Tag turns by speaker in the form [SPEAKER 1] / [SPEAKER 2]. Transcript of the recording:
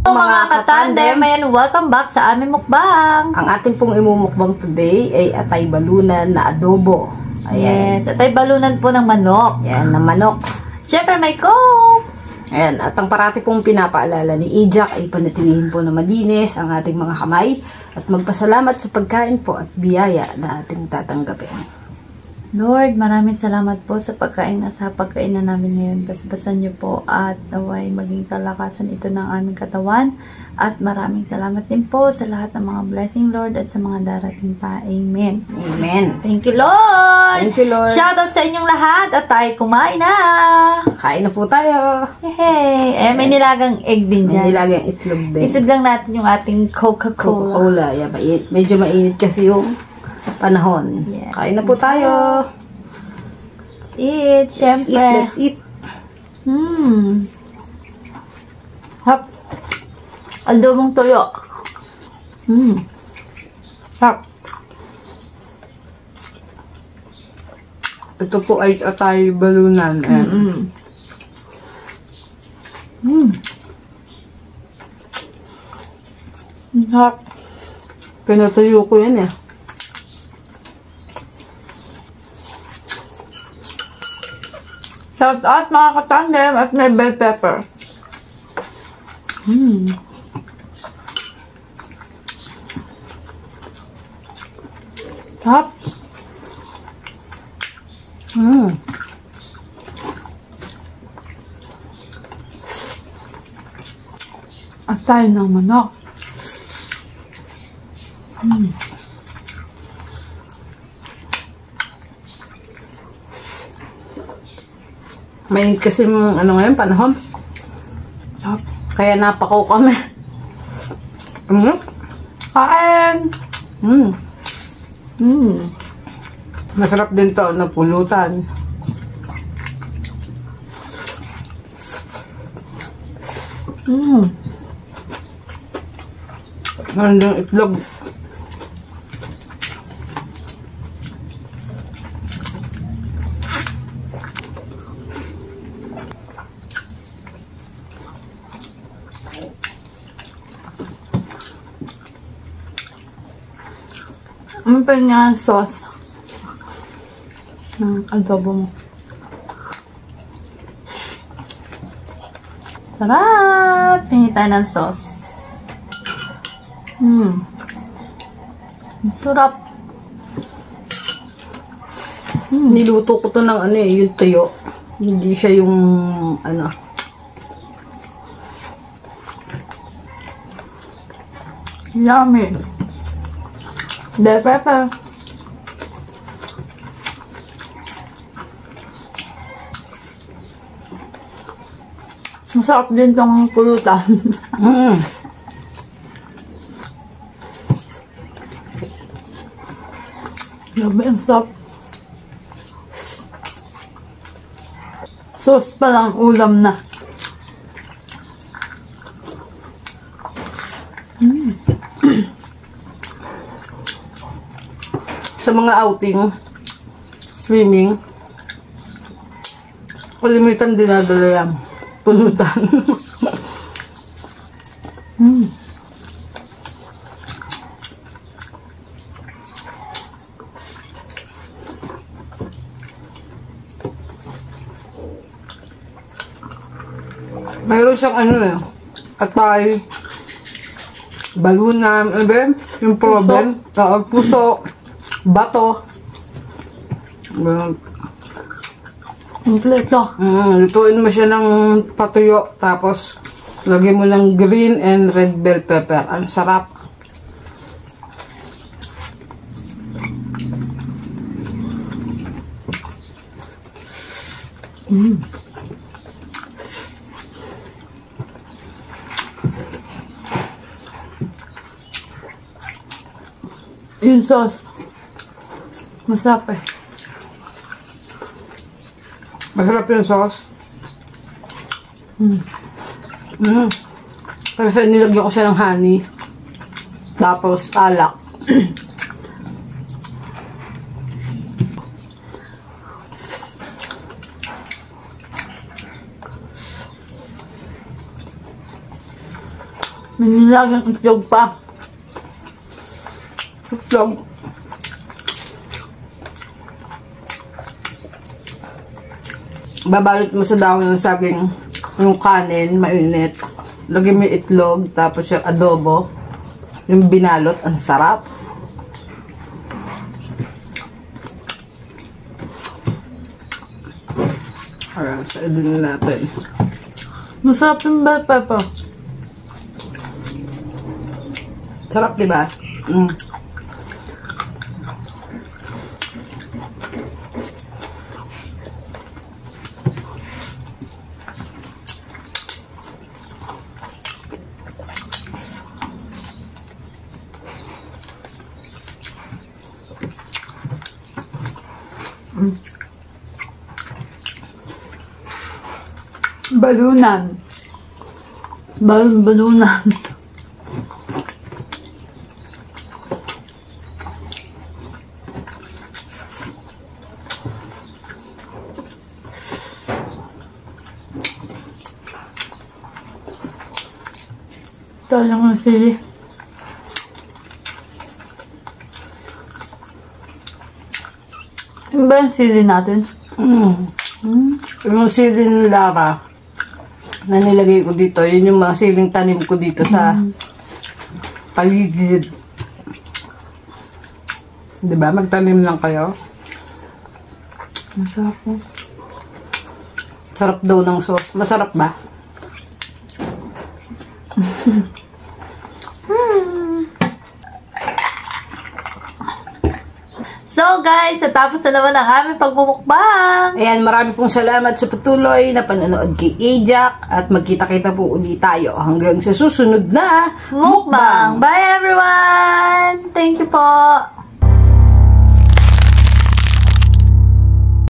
[SPEAKER 1] Mga katandem, ayan, welcome back sa aming mukbang.
[SPEAKER 2] Ang ating pong imumukbang today ay atay balunan na adobo.
[SPEAKER 1] Ayan. Yes, atay balunan po ng manok.
[SPEAKER 2] Yan, ng manok.
[SPEAKER 1] Siyempre may coke.
[SPEAKER 2] Ayan, at ang parati pong pinapaalala ni Ijak ay panatilihin po na malinis ang ating mga kamay at magpasalamat sa pagkain po at biyaya na ating tatanggapin.
[SPEAKER 1] Lord, maraming salamat po sa pagkain na sa pagkain na namin ngayon. Basbasan niyo po at naway maging kalakasan ito ng aming katawan. At maraming salamat din po sa lahat ng mga blessing, Lord, at sa mga darating pa. Amen.
[SPEAKER 2] Amen.
[SPEAKER 1] Thank you, Lord.
[SPEAKER 2] Thank you, Lord.
[SPEAKER 1] Shoutout sa inyong lahat at tayo kumain na.
[SPEAKER 2] Kain na po tayo.
[SPEAKER 1] Hey, eh, may nilagang egg din dyan.
[SPEAKER 2] May nilagang itlog din.
[SPEAKER 1] Isod lang natin yung ating Coca-Cola.
[SPEAKER 2] Coca-Cola. Yeah, medyo mainit kasi yung panahon.
[SPEAKER 1] Yeah.
[SPEAKER 2] Kain na po tayo.
[SPEAKER 1] Let's eat, syempre.
[SPEAKER 2] Let's eat.
[SPEAKER 1] Hap. Adobong toyo. Hap.
[SPEAKER 2] Ito po ay atay balunan.
[SPEAKER 1] Hap.
[SPEAKER 2] Pinatuyo ko yan eh.
[SPEAKER 1] Shout out mga katandem at may bell pepper. Hap. At tayo ng manok.
[SPEAKER 2] May kasi ano ngayon, panahon. Kaya napakaw kami.
[SPEAKER 1] Kain!
[SPEAKER 2] Masarap din to na pulutan. Meron din itlog.
[SPEAKER 1] Ano pa niya sauce ng adobo mo. Sarap! Tingin tayo ng sauce. Sarap.
[SPEAKER 2] Niluto ko to ng ano eh, yung tuyo. Hindi siya yung ano.
[SPEAKER 1] Yummy. Bell pepper. Masarap din tong pulutan. Grabe, ang sarap. Sauce pa lang, ulam na.
[SPEAKER 2] Sa mga outing, swimming, kalimitan dinadala yan. Pulutan. Mayroon siyang ano eh, atay, balunan, yung problem, puso, bato.
[SPEAKER 1] Kompleto.
[SPEAKER 2] Lutuin mo siya ng patuyo, tapos lagyan mo ng green and red bell pepper. Ang sarap.
[SPEAKER 1] Yung sauce. Masarap eh.
[SPEAKER 2] Masarap yung sauce. Kasi nilagyan ko siya ng honey. Tapos alak.
[SPEAKER 1] May nilagang itlog pa.
[SPEAKER 2] Itlog. Babalot mo sa dahon ng saging yung kanin, mainit. Lagyan mo yung itlog, tapos yung adobo. Yung binalot, ang sarap. Alright, so din natin.
[SPEAKER 1] Masarap yung bell pepper.
[SPEAKER 2] Sarap, diba? Mm.
[SPEAKER 1] Balunan. Balunan. Ito lang ang sili. Ano ba yung sili natin?
[SPEAKER 2] Yung sili ng Lara na nilagay ko dito, yun yung mga siling tanim ko dito sa paligid. Diba? Magtanim lang kayo.
[SPEAKER 1] Masarap po.
[SPEAKER 2] Sarap daw ng sauce. Masarap ba?
[SPEAKER 1] So guys, natapos na naman ang aming pagmumukbang.
[SPEAKER 2] Ayan, marami pong salamat sa patuloy na panonood kay Ajak at magkita-kita po ulit tayo hanggang sa susunod na
[SPEAKER 1] Mukbang. Bye everyone! Thank you po!